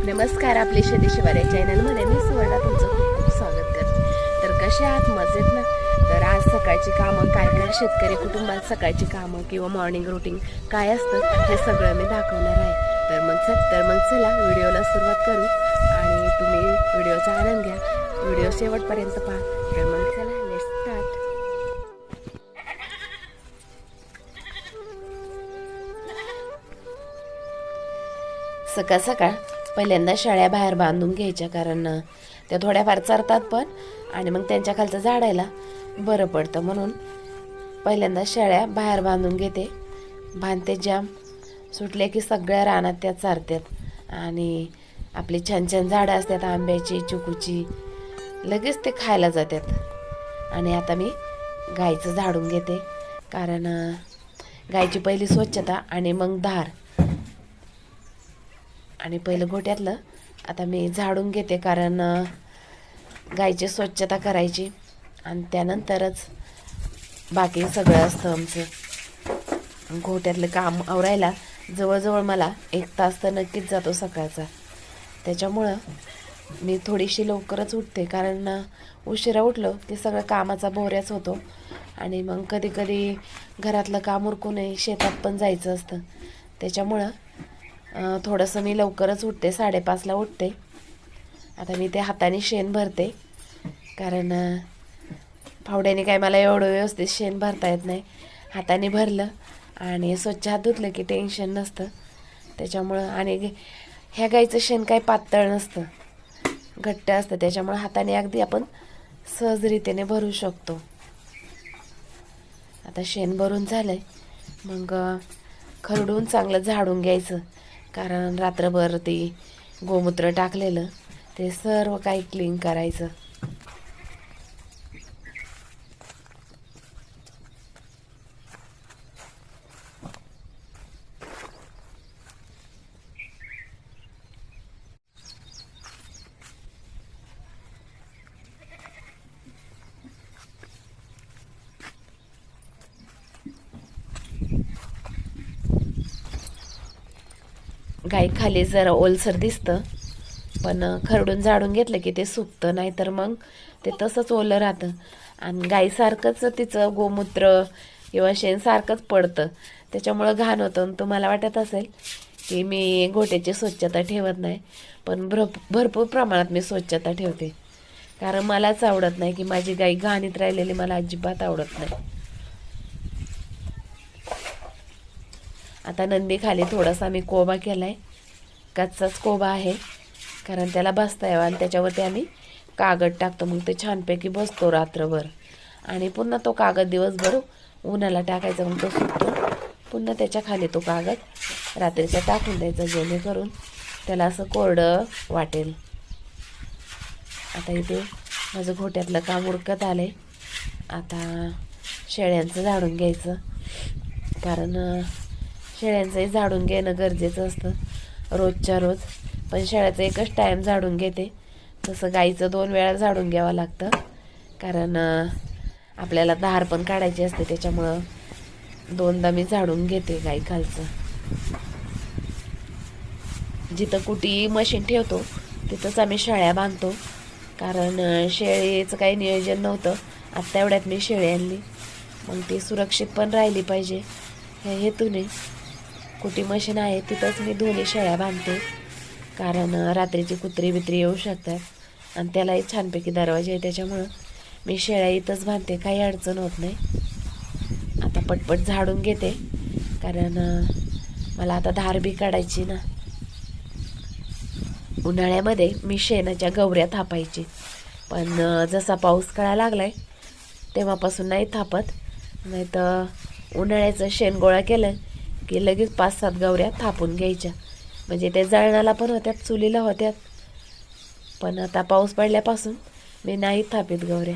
नमस्कार, आपले शेती शिवार या चॅनलमध्ये मी सुवर्णा तुमचं खूप खूप स्वागत करते. तर कसे आहात, मजेत ना? तर आज सकाळची कामं काय काय, शेतकरी कुटुंबात सकाळची कामं किंवा मॉर्निंग रुटीन काय असतं हे सगळं मी दाखवणार आहे. तर मग चला व्हिडिओला सुरुवात करू आणि तुम्ही व्हिडिओचा आनंद घ्या. व्हिडिओ शेवटपर्यंत पहा. तर मग चला लेट्स स्टार्ट. सकाळ सकाळ पहिल्यांदा शेळ्या बाहेर बांधून घ्यायच्या, कारण त्या थोड्याफार चरतात पण आणि मग त्यांच्या खालचं झाडायला बरं पडतं, म्हणून पहिल्यांदा शेळ्या बाहेर बांधून घेते. बांधते, जाम सुटले की सगळ्या रानात त्या चारतात आणि आपली छान छान झाडं असतात आंब्याची, चिकूची, लगेच ते खायला जातात. आणि आता मी गाईचं झाडून घेते, कारण गाईची पहिली स्वच्छता आणि मग धार आणि पहिलं गोठ्यातलं आता मी झाडून घेते, कारण गाईची स्वच्छता करायची आणि त्यानंतरच बाकी सगळं असतं आमचं. गोठ्यातलं काम आवरायला जवळजवळ मला 1 तास तर नक्कीच जातो सकाळचा. त्याच्यामुळं मी थोडीशी लवकरच उठते, कारण उशिरा उठलो की सगळं कामाचा बोऱ्याच होतो आणि मग कधी कधी घरातलं काम उरकूनही शेतात पण जायचं असतं. त्याच्यामुळं थोडंसं मी लवकरच उठते, 5:30ला उठते. आता मी ते हाताने शेण भरते, कारण फावड्याने काय मला एवढं व्यवस्थित शेण भरता येत नाही. हाताने भरलं आणि स्वच्छ हात धुतलं की टेन्शन नसतं. त्याच्यामुळं आणि ह्या गाईचं शेण काही पातळ नसतं, घट्ट असतं, त्याच्यामुळं हाताने अगदी आपण सहजरीतीने भरू शकतो. आता शेण भरून झालं आहे, मग खरडून चांगलं झाडून घ्यायचं, कारण रात्रभर ते गोमूत्र टाकलेलं ते सर्व काही क्लीन करायचं. गाई खाली जरा ओलसर दिसतं, पण खरडून झाडून घेतलं की ते सुकतं, नाही तर मग ते तसंच ओलं राहतं. आणि गाईसारखंच तिचं गोमूत्र किंवा शेण सारखंच पडतं, त्याच्यामुळं घाण होतं. तुम्हाला वाटत असेल की मी गोठ्याची स्वच्छता ठेवत नाही, पण भरपूर प्रमाणात मी स्वच्छता ठेवते, कारण मलाच आवडत नाही की माझी गाई घाणीत राहिलेली मला अजिबात आवडत नाही. आता नंदी खाली थोडासा मी कोबा केला आहे, कच्चाच कोबा आहे, कारण त्याला बसता यावं आणि त्याच्यावरती आम्ही कागद टाकतो, मग ते छानपैकी बसतो रात्रभर. आणि पुन्हा तो कागद दिवसभर उन्हाला टाकायचा, मग तो सुकतो. पुन्हा त्याच्या खाली तो कागद रात्रीचा टाकून द्यायचा, जेणेकरून त्याला असं कोरडं वाटेल. आता इथे माझं घोट्यातलं काम उरकत आलं आहे. आता शेळ्यांचं झाडून घ्यायचं, कारण शेळ्यांचंही झाडून घेणं गरजेचं असतं रोजच्या रोज. पण शेळ्याचं एकच टाईम झाडून घेते, तसं गाईचं 2 वेळा झाडून घ्यावं लागतं, कारण आपल्याला धार पण काढायची असते, त्याच्यामुळं 2दा मी झाडून घेते गाई खालचं. जिथं कुठे मशीन ठेवतो तिथंच आम्ही शेळ्या बांधतो, कारण शेळीचं काही नियोजन नव्हतं. आत्ता एवढ्यात मी शेळी आणली, मग ती सुरक्षित पण राहिली पाहिजे ह्या हेतूने कुठे मशीन आहे तिथंच मी दोन्ही शेळ्या बांधते, कारण रात्रीची कुत्री बित्री येऊ शकतात आणि त्यालाही छानपैकी दरवाजा आहे, त्याच्यामुळं मी शेळ्या इथंच बांधते, काही अडचण होत नाही. आता पटपट झाडून घेते, कारण मला आता धार बी काढायची ना. उन्हाळ्यामध्ये मी शेणाच्या गवऱ्या थापायची, पण जसा पाऊस कळायला लागलाय तेव्हापासून नाही थापत. नाही तर उन्हाळ्याचं शेण गोळा केलं की लगेच 5-7 गवऱ्या थापून घ्यायच्या, म्हणजे ते जळणाला पण होत्यात, चुलीला होत्यात. पण आता पाऊस पडल्यापासून मी नाही थापीत गवऱ्या.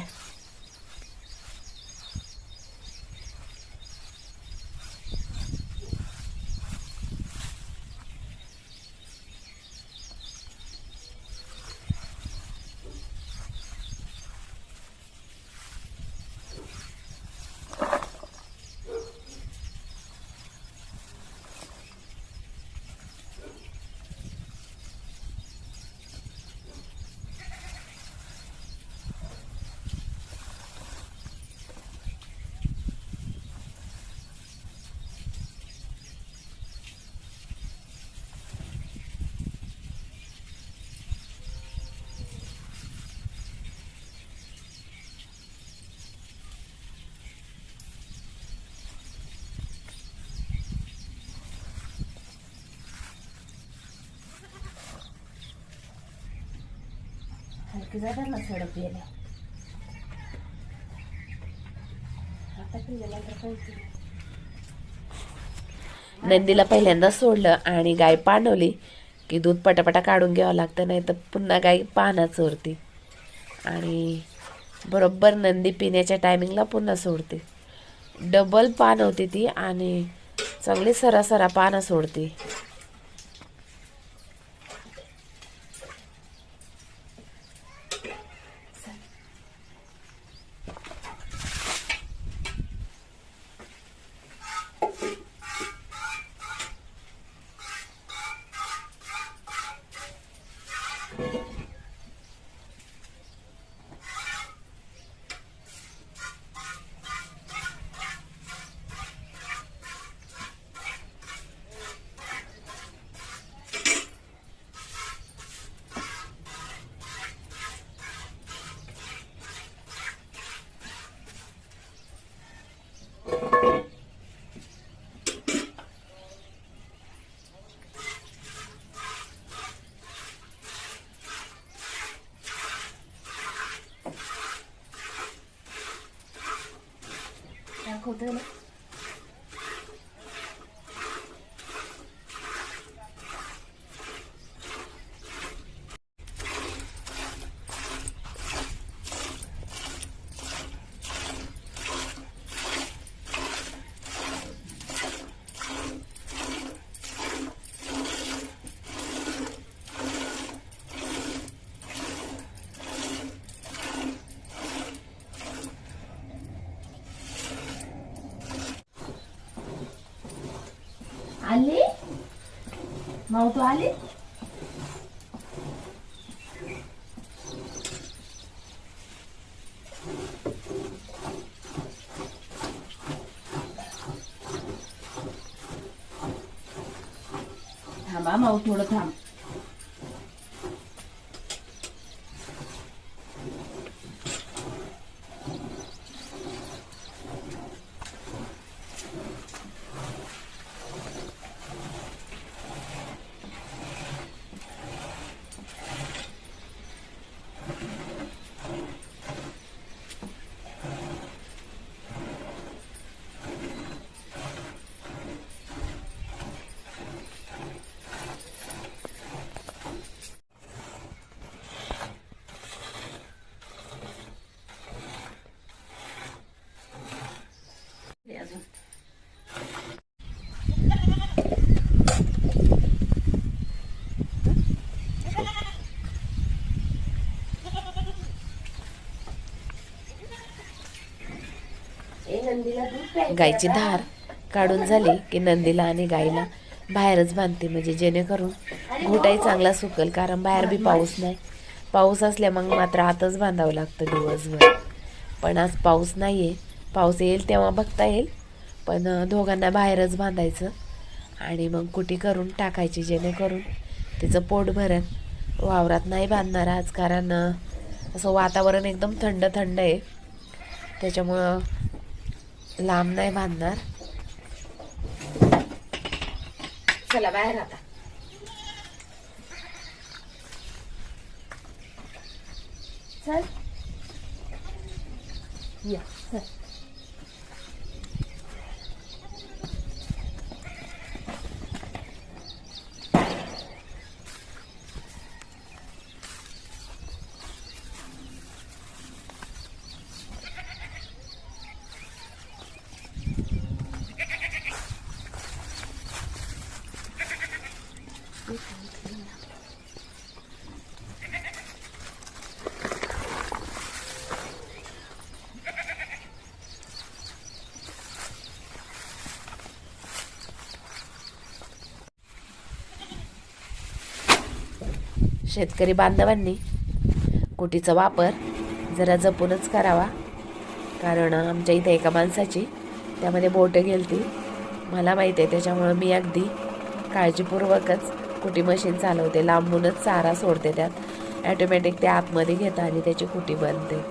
की जातात ना सडक यायला. आता नंदीला पहिल्यांदा सोडलं आणि गाय पाणवली की दूध पटापटा काढून घ्यावं लागतं, नाही तर पुन्हा गाय पाना चोरते. आणि बरोबर नंदी पिण्याच्या टायमिंगला पुन्हा सोडते. डबल पान होती ती आणि चांगली सरासरा पानं सोडते. दाखवतोय ना. आली माऊ, तू आली. थांबा माऊ, थोडं थांब. गायची धार काढून झाली की नंदीला आणि गाईला बाहेरच बांधते, म्हणजे जेणेकरून घोटाही चांगला सुकल. कारण बाहेर बी पाऊस नाही. पाऊस असल्या मग मात्र आतच बांधावं लागतं दिवसभर. पण आज पाऊस नाही आहे. पाऊस येईल तेव्हा बघता येईल, पण दोघांना बाहेरच बांधायचं आणि मग कुटी करून टाकायची, जेणेकरून तिचं पोट भरेल. वावरात नाही बांधणार आज, कारण असं वातावरण एकदम थंड थंड आहे, त्याच्यामुळं लांब नाही बांधणार. चला बाहेर आता. चल या चल. शेतकरी बांधवांनी कुटीचा वापर जरा जपूनच करावा, कारण आमच्या इथे एका माणसाची त्यामध्ये बोटं गेलती, मला माहिती आहे. त्याच्यामुळं मी अगदी काळजीपूर्वकच कुटी मशीन चालवते. लांबूनच चारा सोडते, त्यात ॲटोमॅटिक ते आतमध्ये घेतं आणि त्याची कुटी बनते.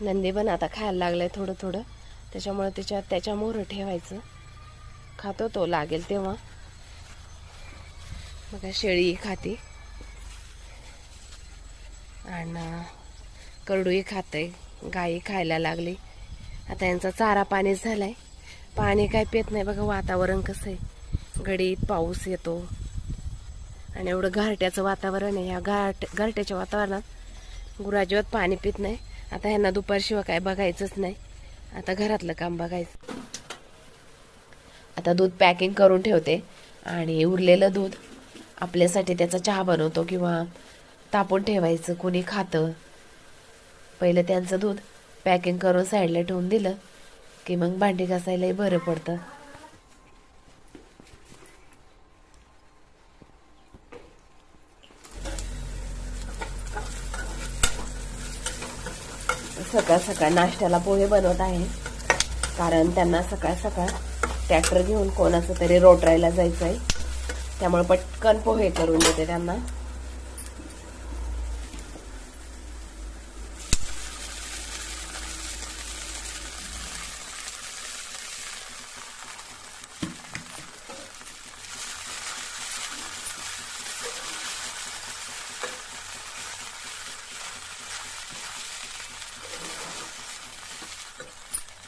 नंदी पण आता खायला लागलाय थोडं थोडं, त्याच्यामुळे त्याच्या मोहर ठेवायचं. खातो तो लागेल तेव्हा. बघा शेळी खाते आणि करडूही खाते, गाई खायला लागली. आता यांचा चारा पाणी झालाय, पाणी काय पित नाही. बघा वातावरण कसं आहे, घडीत पाऊस येतो आणि एवढं गारट्याचं वातावरण आहे. ह्या गारट्याच्या वातावरणात गुराजीवात पाणी पित नाही. आता ह्यांना दुपारशिवाय काय बघायचंच नाही, आता घरातलं काम बघायचं. आता दूध पॅकिंग करून ठेवते आणि उरलेलं दूध आपल्यासाठी त्याचा चहा बनवतो किंवा तापून ठेवायचं, कोणी खातं. पहिलं त्यांचं दूध पॅकिंग करून साईडला ठेवून दिलं की मग भांडी घासायलाही बरं पडतं. सकाळ सकाळ नाश्त्याला पोहे बनवत आहे, कारण त्यांना सकाळ सकाळ ट्रॅक्टर घेऊन कोणाचं तरी रोटरायला जायचं आहे, त्यामुळे पटकन पोहे करून देते त्यांना.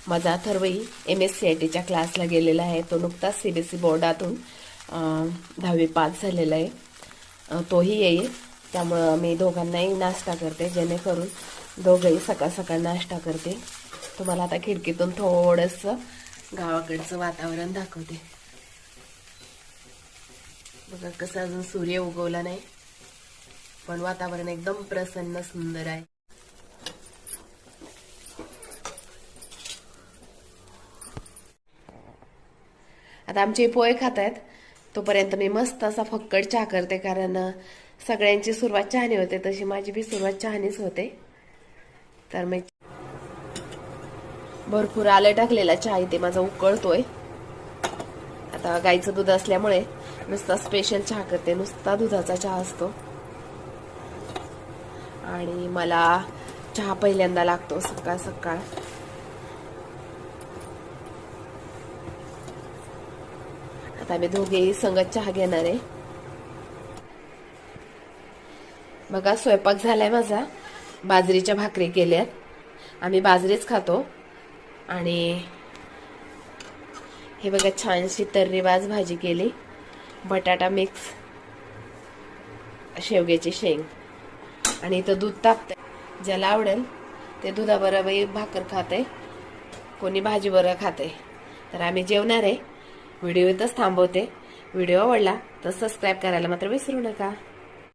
माझा अथर्वही MSCITच्या क्लासला गेलेला आहे. तो नुकताच CBSE बोर्डातून 10वी पास झालेला आहे. तोही येईल, त्यामुळं मी दोघांनाही नाश्ता करते, जेणेकरून दोघंही सकाळ सकाळ नाश्ता करते. तुम्हाला आता खिडकीतून थोडंसं गावाकडचं वातावरण दाखवते. बघा कसं अजून सूर्य उगवला नाही, पण वातावरण एकदम प्रसन्न सुंदर आहे. आता आमचे पोहे खात आहेत, तोपर्यंत मी मस्त असा फक्कड चहा करते, कारण सगळ्यांची सुरुवात चहाने होते, तशी माझी बी सुरुवात चहानेच होते. तर मी भरपूर आलं टाकलेला चहा इथे माझा उकळतोय. आता गाईचं दूध असल्यामुळे नुसता स्पेशल चहा करते, नुसता दुधाचा चहा असतो आणि मला चहा पहिल्यांदा लागतो सकाळ सकाळ. आता मी दोघेही संगत चहा घेणार आहे. बघा स्वयंपाक झालाय माझा, बाजरीच्या भाकरी केल्यात, आम्ही बाजरीच खातो. आणि हे बघा छानशी तर्रीबाज भाजी केली, बटाटा मिक्स, शेवग्याची शेंग, आणि इथं दूध तापतंय. ज्याला आवडेल ते दुधाबरोबर भाकर खाते, कोणी भाजी बरोबर खाते. तर आम्ही जेवणार आहे. व्हिडिओ इथंच थांबवते. व्हिडिओ आवडला तर सबस्क्राईब करायला मात्र विसरू नका.